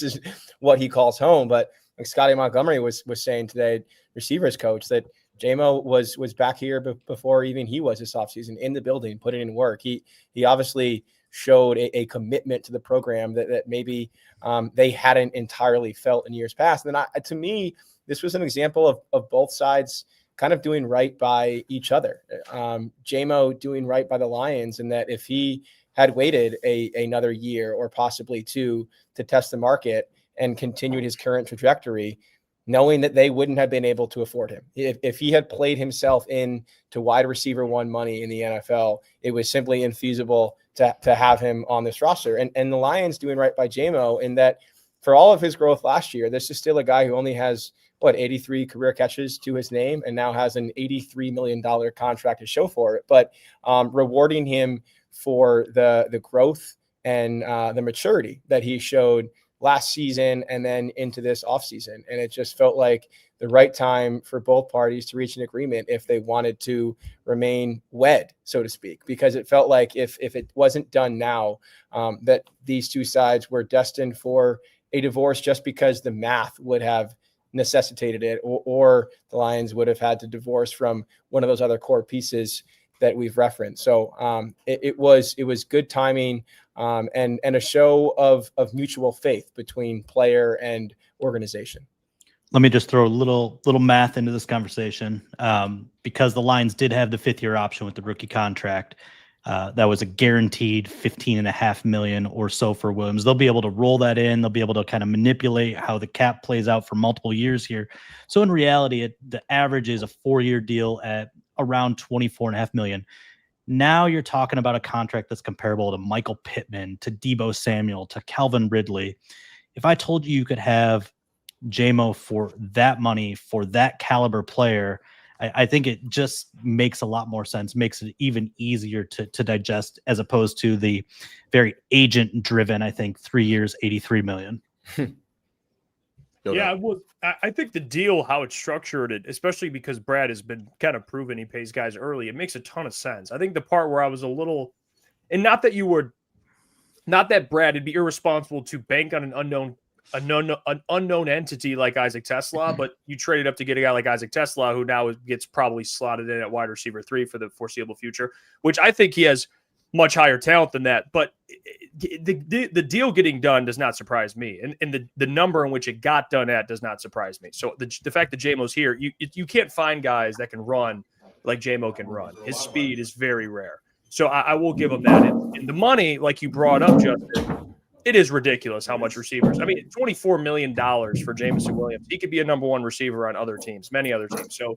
is what he calls home. But Scotty Montgomery was saying today, receivers coach, that J-Mo was back here before even he was this offseason in the building, putting in work. He obviously showed a commitment to the program that maybe they hadn't entirely felt in years past. And to me, this was an example of both sides kind of doing right by each other. J-Mo doing right by the Lions, and that if he had waited another year or possibly two to test the market and continued his current trajectory, knowing that they wouldn't have been able to afford him. If he had played himself in to wide receiver one money in the NFL, it was simply infeasible to have him on this roster. And the Lions doing right by J-Mo in that for all of his growth last year, this is still a guy who only has 83 career catches to his name and now has an $83 million contract to show for it. But rewarding him for the growth and the maturity that he showed last season and then into this offseason. And it just felt like the right time for both parties to reach an agreement if they wanted to remain wed, so to speak, because it felt like if it wasn't done now, that these two sides were destined for a divorce just because the math would have necessitated it, or the Lions would have had to divorce from one of those other core pieces that we've referenced. So it was good timing and a show of mutual faith between player and organization. Let me just throw a little math into this conversation, because the Lions did have the 5th-year option with the rookie contract. That was a guaranteed $15.5 million or so for Williams. They'll be able to roll that in. They'll be able to kind of manipulate how the cap plays out for multiple years here. So in reality, the average is a 4-year deal at around $24.5 million. Now you're talking about a contract that's comparable to Michael Pittman, to Deebo Samuel, to Calvin Ridley. If I told you could have JMO for that money, for that caliber player, I think it just makes a lot more sense, makes it even easier to digest, as opposed to the very agent driven, I think 3 years, $83 million. Yeah, well, I think the deal, how it's structured, especially because Brad has been kind of proven he pays guys early, it makes a ton of sense. I think the part where I was a little, and not that Brad would be irresponsible to bank on an unknown entity like Isaac Tesla, but you traded up to get a guy like Isaac Tesla, who now gets probably slotted in at wide receiver 3 for the foreseeable future, which I think he has much higher talent than that. But the deal getting done does not surprise me. And the number in which it got done at does not surprise me. So the fact that JMO's here, you can't find guys that can run like JMO can run. His speed is very rare. So I will give him that. And the money, like you brought up, Justin, it is ridiculous how much receivers. I mean, $24 million for Jameson Williams. He could be a number 1 receiver on other teams, many other teams. So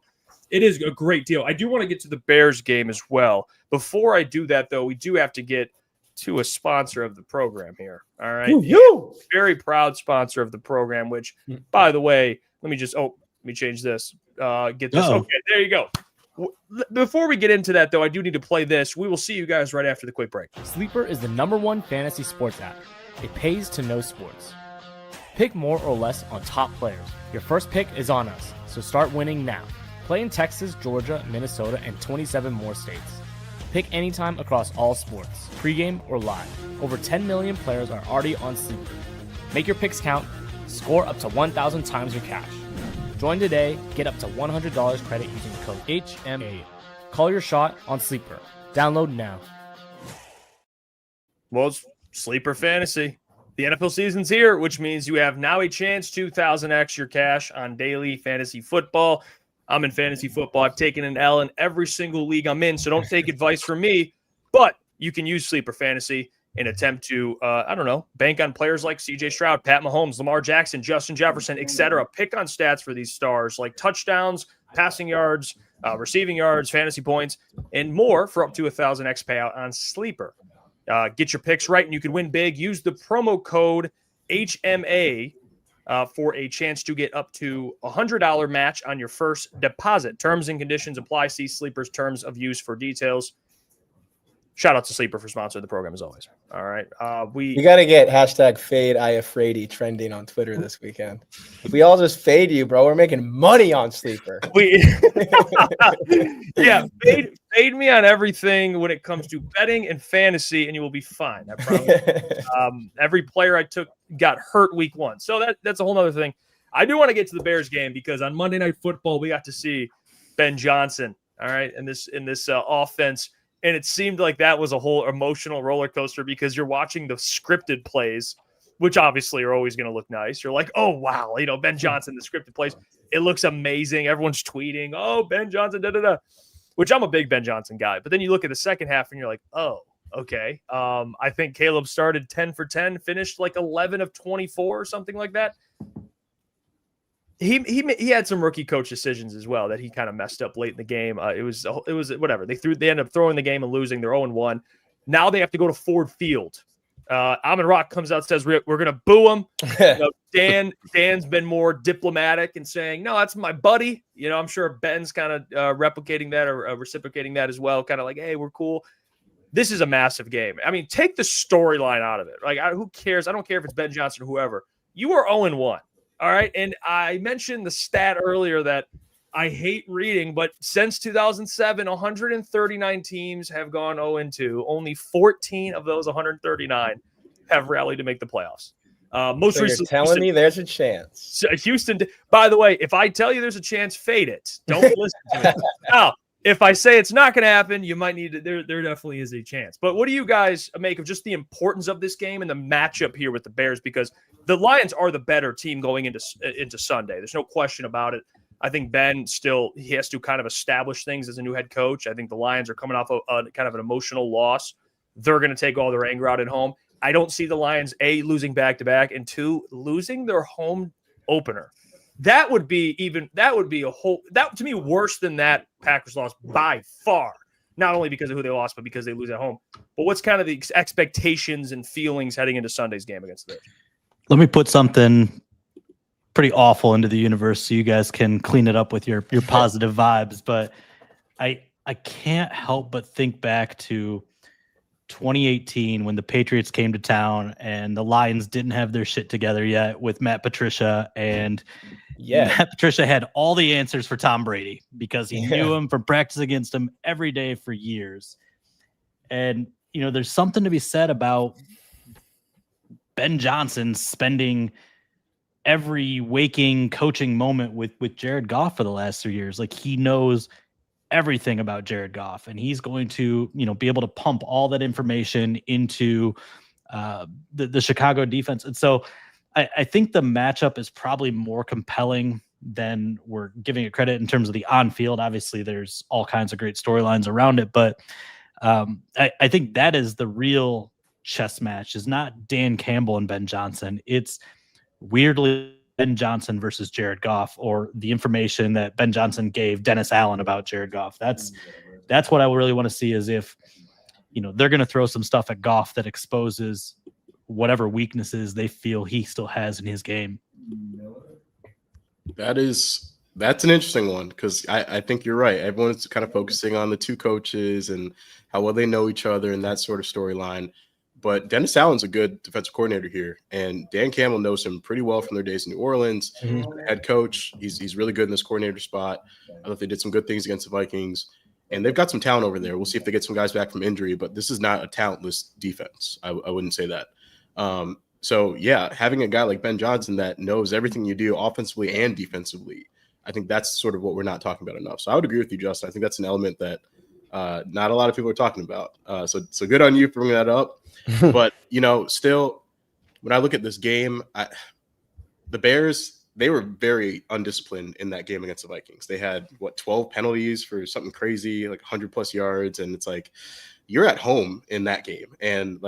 it is a great deal. I do want to get to the Bears game as well. Before I do that, though, we do have to get to a sponsor of the program here. All right. Very proud sponsor of the program, which, by the way, let me change this. Get this. Okay, there you go. Before we get into that, though, I do need to play this. We will see you guys right after the quick break. Sleeper is the #1 fantasy sports app. It pays to know sports. Pick more or less on top players. Your first pick is on us, so start winning now. Play in Texas, Georgia, Minnesota, and 27 more states. Pick anytime across all sports, pregame or live. Over 10 million players are already on Sleeper. Make your picks count. Score up to 1,000 times your cash. Join today. Get up to $100 credit using the code HMA. Call your shot on Sleeper. Download now. Well, it's Sleeper Fantasy. The NFL season's here, which means you have now a chance to 1,000x your cash on daily fantasy football. I'm in fantasy football. I've taken an L in every single league I'm in, so don't take advice from me. But you can use Sleeper Fantasy and attempt to, bank on players like C.J. Stroud, Pat Mahomes, Lamar Jackson, Justin Jefferson, etc. Pick on stats for these stars like touchdowns, passing yards, receiving yards, fantasy points, and more for up to 1,000x payout on Sleeper. Get your picks right, and you can win big. Use the promo code HMA for a chance to get up to $100 match on your first deposit. Terms and conditions apply. See Sleeper's terms of use for details. Shout out to Sleeper for sponsoring the program as always. All right. We got to get #FadeIAfrady trending on Twitter this weekend. If we all just fade you, bro, we're making money on Sleeper. Fade me on everything when it comes to betting and fantasy, and you will be fine. I promise. Every player I took got hurt week 1. So that's a whole other thing. I do want to get to the Bears game because on Monday Night Football, we got to see Ben Johnson, all right, in this offense. And it seemed like that was a whole emotional roller coaster because you're watching the scripted plays, which obviously are always going to look nice. You're like, oh, wow, Ben Johnson, the scripted plays. It looks amazing. Everyone's tweeting, oh, Ben Johnson, da-da-da, which I'm a big Ben Johnson guy. But then you look at the second half and you're like, oh, okay. I think Caleb started 10 for 10, finished like 11 of 24 or something like that. He had some rookie coach decisions as well that he kind of messed up late in the game. It was whatever. They ended up throwing the game and losing. They're 0-1. Now they have to go to Ford Field Amon Rock comes out and says we're going to boo him. Dan's been more diplomatic and saying, no, that's my buddy. I'm sure Ben's kind of replicating that or reciprocating that as well. Kind of like, hey, we're cool. This is a massive game. I mean, take the storyline out of it. Like, who cares? I don't care if it's Ben Johnson or whoever. You are 0-1. All right. And I mentioned the stat earlier that I hate reading, but since 2007, 139 teams have gone 0-2. Only 14 of those 139 have rallied to make the playoffs. Most recently, you're telling me there's a chance. Houston. By the way, if I tell you there's a chance, fade it. Don't listen to me. Now, if I say it's not going to happen, you might need to. There definitely is a chance. But what do you guys make of just the importance of this game and the matchup here with the Bears? Because the Lions are the better team going into Sunday. There's no question about it. I think Ben he has to kind of establish things as a new head coach. I think the Lions are coming off a kind of an emotional loss. They're going to take all their anger out at home. I don't see the Lions, A, losing back-to-back, and 2, losing their home opener. That would be to me worse than that Packers loss by far. Not only because of who they lost, but because they lose at home. But what's kind of the expectations and feelings heading into Sunday's game against the Bears? Let me put something pretty awful into the universe so you guys can clean it up with your positive vibes. But I can't help but think back to 2018 when the Patriots came to town and the Lions didn't have their shit together yet with Matt Patricia, and Matt Patricia had all the answers for Tom Brady because he knew him from practice against him every day for years. And there's something to be said about Ben Johnson spending every waking coaching moment with Jared Goff for the last 3 years. Like, he knows everything about Jared Goff, and he's going to, be able to pump all that information into the Chicago defense. And so I think the matchup is probably more compelling than we're giving it credit in terms of the on-field. Obviously, there's all kinds of great storylines around it, but I think that is the real chess match, is not Dan Campbell and Ben Johnson. It's weirdly Ben Johnson versus Jared Goff, or the information that Ben Johnson gave Dennis Allen about Jared Goff. That's what I really want to see, is if, they're going to throw some stuff at Goff that exposes whatever weaknesses they feel he still has in his game. That's an interesting one, because I think you're right. Everyone's kind of focusing on the two coaches and how well they know each other and that sort of storyline. But Dennis Allen's a good defensive coordinator here, and Dan Campbell knows him pretty well from their days in New Orleans. He's been a head coach. He's really good in this coordinator spot. I thought they did some good things against the Vikings, and they've got some talent over there. We'll see if they get some guys back from injury, but this is not a talentless defense. I wouldn't say that. So, yeah, having a guy like Ben Johnson that knows everything you do offensively and defensively, I think that's sort of what we're not talking about enough. So I would agree with you, Justin. I think that's an element that not a lot of people are talking about. So good on you for bringing that up. But, still, when I look at this game, the Bears, they were very undisciplined in that game against the Vikings. They had, 12 penalties for something crazy, like 100-plus yards. And it's like, you're at home in that game. And,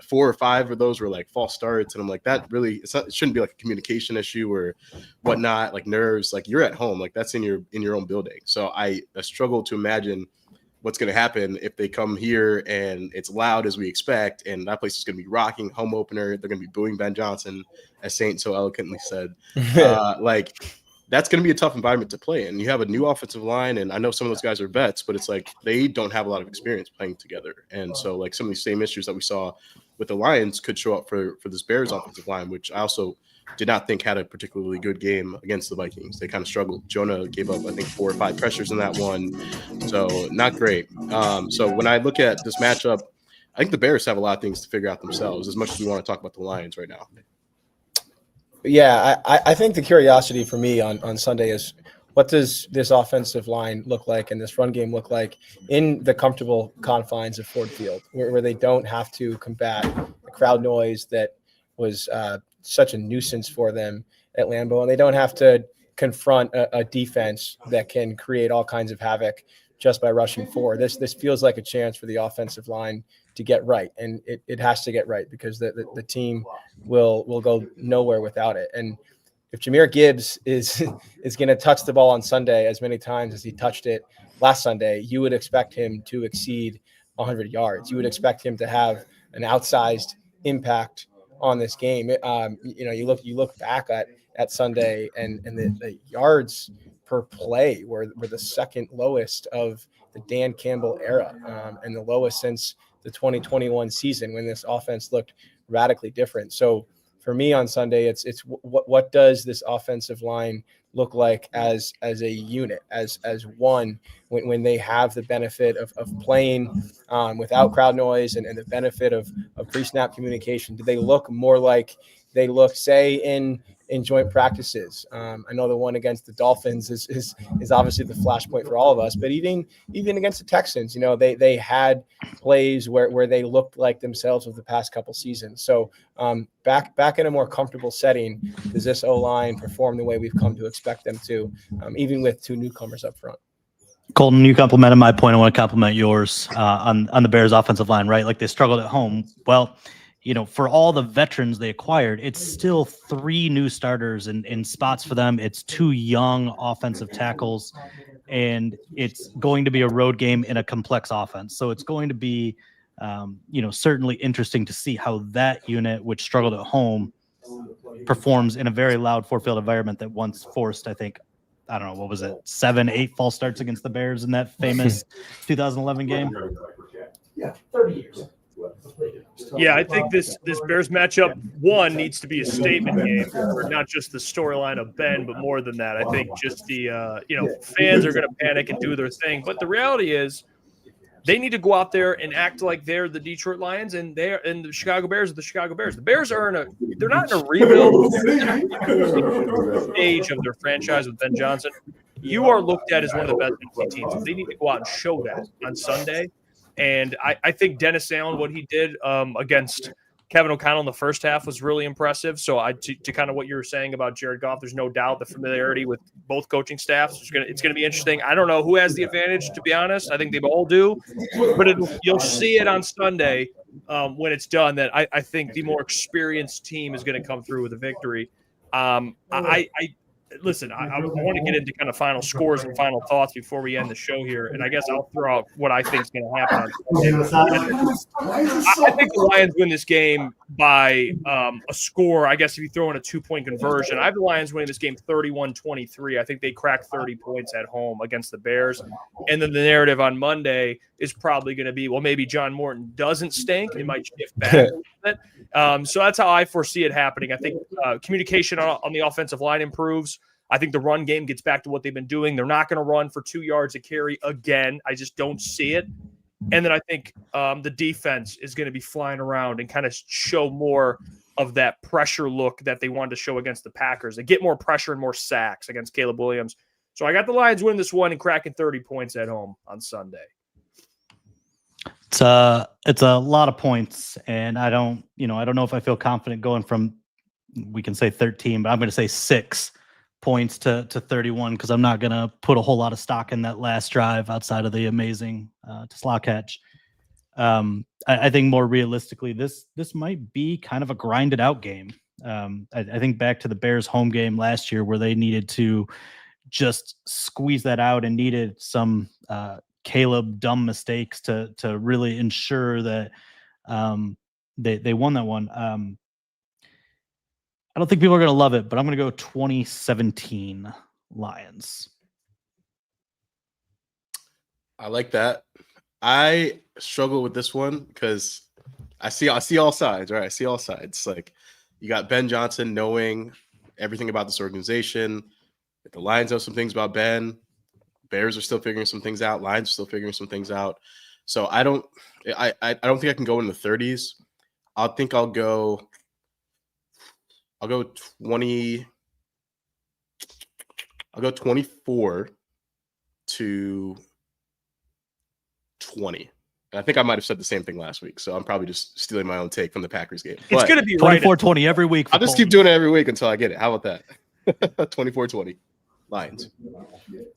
4 or 5 of those were, false starts. And I'm like, that really – it shouldn't be, a communication issue or whatnot, nerves. You're at home. That's in your own building. So I struggle to imagine – what's going to happen if they come here and it's loud as we expect, and that place is going to be rocking, home opener. They're going to be booing Ben Johnson, as Saint so eloquently said. That's going to be a tough environment to play in. You have a new offensive line, and I know some of those guys are vets, but it's they don't have a lot of experience playing together. And so some of these same issues that we saw with the Lions could show up for this Bears offensive line, which I also did not think had a particularly good game against the Vikings. They kind of struggled. Jonah gave up, I think, 4 or 5 pressures in that one. So not great. So when I look at this matchup, I think the Bears have a lot of things to figure out themselves, as much as we want to talk about the Lions right now. Yeah, I think the curiosity for me on Sunday is, what does this offensive line look like and this run game look like in the comfortable confines of Ford Field, where they don't have to combat the crowd noise that was such a nuisance for them at Lambeau, and they don't have to confront a defense that can create all kinds of havoc just by rushing forward. This feels like a chance for the offensive line to get right, and it has to get right, because the team will go nowhere without it. And if Jahmyr Gibbs is going to touch the ball on Sunday as many times as he touched it last Sunday, you would expect him to exceed 100 yards. You would expect him to have an outsized impact on this game. You look back at Sunday, and the yards per play were the second lowest of the Dan Campbell era, and the lowest since the 2021 season, when this offense looked radically different. So for me on Sunday, it's what does this offensive line look like as a unit, as one, when they have the benefit of playing without crowd noise and the benefit of pre-snap communication? Do they look more like they look, say, in joint practices? I know the one against the Dolphins is obviously the flashpoint for all of us, but even against the Texans, they had plays where they looked like themselves over the past couple seasons. So back in a more comfortable setting, does this O-line perform the way we've come to expect them to, even with two newcomers up front? Colton, you complimented my point. I want to compliment yours on the Bears offensive line, right? Like, they struggled at home. Well, for all the veterans they acquired, it's still 3 new starters in spots for them. It's 2 young offensive tackles, and it's going to be a road game in a complex offense. So it's going to be, certainly interesting to see how that unit, which struggled at home, performs in a very loud four-field environment that once forced, I think, I don't know, what was it, 7, 8 false starts against the Bears in that famous 2011 game? Yeah, 30 years. Yeah, I think this Bears matchup, one, needs to be a statement game for not just the storyline of Ben, but more than that. I think just the fans are going to panic and do their thing, but the reality is they need to go out there and act like they're the Detroit Lions and the Chicago Bears are the Chicago Bears. The Bears are they're not in a rebuild stage of their franchise with Ben Johnson. You are looked at as one of the best NFC teams. They need to go out and show that on Sunday. And I think Dennis Allen, what he did against Kevin O'Connell in the first half was really impressive. So to kind of what you were saying about Jared Goff, there's no doubt the familiarity with both coaching staffs. It's going to be interesting. I don't know who has the advantage, to be honest. I think they all do. But you'll see it on Sunday when it's done that I think the more experienced team is going to come through with a victory. Listen, I want to get into kind of final scores and final thoughts before we end the show here. And I guess I'll throw out what I think is going to happen. I think the Lions win this game by a score. I guess if you throw in a 2-point conversion, I have the Lions winning this game 31-23. I think they crack 30 points at home against the Bears. And then the narrative on Monday is probably going to be, well, maybe John Morton doesn't stink. It might shift back a little bit. So that's how I foresee it happening. I think communication on the offensive line improves. I think the run game gets back to what they've been doing. They're not going to run for 2 yards a carry again. I just don't see it. And then I think the defense is going to be flying around and kind of show more of that pressure look that they wanted to show against the Packers. They get more pressure and more sacks against Caleb Williams. So I got the Lions winning this one and cracking 30 points at home on Sunday. It's a lot of points, and I don't know if I feel confident going from, we can say 13, but I'm going to say 6 points to 31, because I'm not going to put a whole lot of stock in that last drive outside of the amazing slot catch. I think more realistically, this might be kind of a grinded out game. I think back to the Bears home game last year where they needed to just squeeze that out and needed some Caleb dumb mistakes to really ensure that they won that one. I don't think people are going to love it, but I'm going to go 2017 Lions. I like that. I struggle with this one because I see all sides, right? I see all sides. Like, you got Ben Johnson knowing everything about this organization. The Lions know some things about Ben. Bears are still figuring some things out. Lions are still figuring some things out. So I don't think I can go in the 30s. I'll go 20. I'll go 24-20. And I think I might have said the same thing last week, so I'm probably just stealing my own take from the Packers game. It's going to be 24-20 every week. I'll just keep doing it every week until I get it. How about that? 24-20 Lions.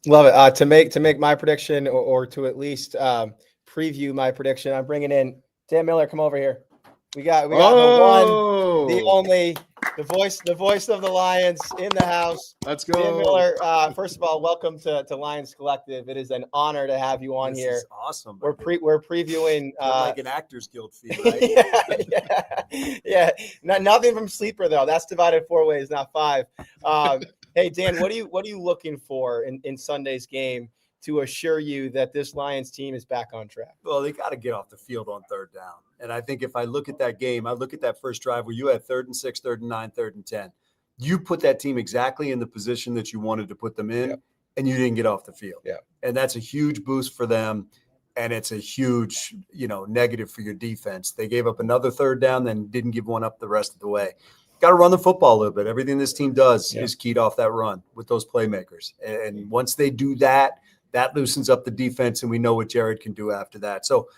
Love it. To make my prediction, or to at least preview my prediction, I'm bringing in Dan Miller. Come over here. We got the one, the only, the voice of the Lions in the house. Let's Dan go. Miller, first of all, welcome to Lions Collective. It is an honor to have you on here. This is awesome. We're previewing like an Actors Guild fee, right? yeah. Nothing from Sleeper though. That's divided 4 ways, not 5. Hey Dan, what are you looking for in Sunday's game to assure you that this Lions team is back on track? Well, they got to get off the field on 3rd down. And I think if I look at that game, I look at that first drive where you had 3rd and 6, 3rd and 9, 3rd and 10. You put that team exactly in the position that you wanted to put them in, and you didn't get off the field. Yeah. And that's a huge boost for them. And it's a huge, negative for your defense. They gave up another 3rd down, then didn't give one up the rest of the way. Got to run the football a little bit. Everything this team does is keyed off that run with those playmakers. And once they do that, that loosens up the defense, and we know what Jared can do after that. So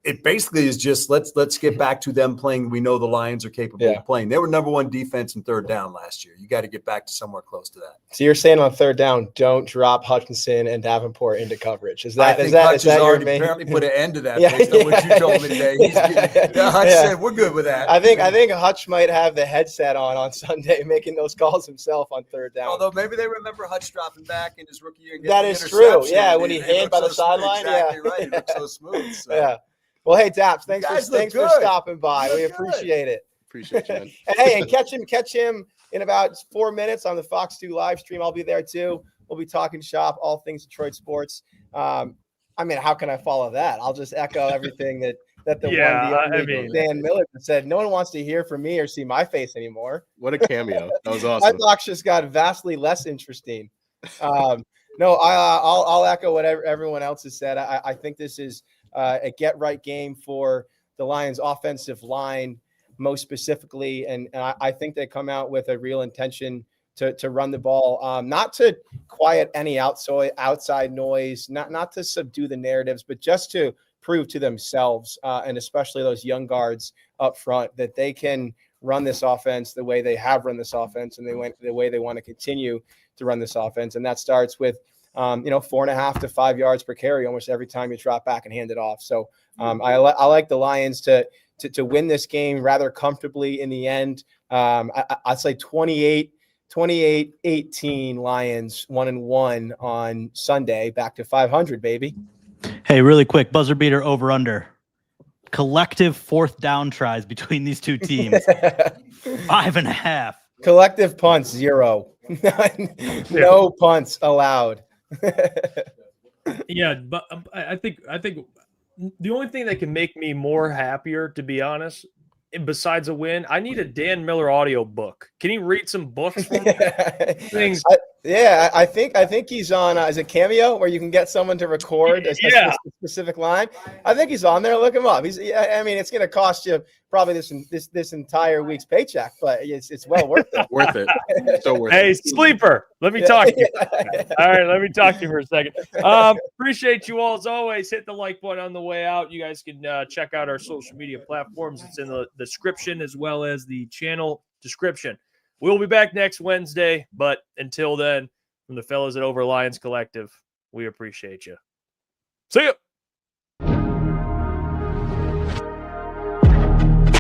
it basically is just let's get back to them playing. We know the Lions are capable of playing. They were number 1 defense in 3rd down last year. You got to get back to somewhere close to that. So you're saying on 3rd down, don't drop Hutchinson and Davenport into coverage. Is I that think is that Hutch is that has your already main? apparently put an end to that based on what you told me today. Hutch said we're good with that. I think Hutch might have the headset on Sunday, making those calls himself on 3rd down. Although maybe they remember Hutch dropping back in his rookie year. That is true. Yeah, when he hid by the sideline. Exactly right. He looked so smooth. So. Yeah. Well, hey, Daps, thanks for stopping by. We good. appreciate it. Appreciate you, man. Hey, and catch him in about 4 minutes on the Fox 2 live stream. I'll be there too. We'll be talking shop, all things Detroit sports. I mean, how can I follow that? I'll just echo everything that Dan Miller said. No one wants to hear from me or see my face anymore. What a cameo. That was awesome. My blocks just got vastly less interesting. No, I'll echo what everyone else has said. I think this is a get-right game for the Lions' offensive line, most specifically, and I think they come out with a real intention to run the ball, not to quiet any outside noise, not to subdue the narratives, but just to prove to themselves, and especially those young guards up front, that they can run this offense the way they have run this offense and the way they want to continue to run this offense. And that starts with 4.5 to 5 yards per carry almost every time you drop back and hand it off. So I like the Lions to win this game rather comfortably in the end. I'd say 28-18 Lions 1-1 on Sunday, back to 500, baby. Hey, really quick, buzzer beater over under. Collective 4th down tries between these two teams. 5.5. Collective punts, 0. No punts allowed. Yeah, but I think the only thing that can make me more happier, to be honest, besides a win, I need a Dan Miller audio book. Can you read some books for me? I think he's on. Is it Cameo where you can get someone to record a specific line? I think he's on there. Look him up. I mean, it's going to cost you probably this entire week's paycheck, but it's well worth it. Worth it. So worth it. Hey, Sleeper, let me talk to you. All right, let me talk to you for a second. Appreciate you all as always. Hit the like button on the way out. You guys can check out our social media platforms. It's in the description as well as the channel description. We'll be back next Wednesday, but until then, from the fellas at Over Lions Collective, we appreciate you. See ya.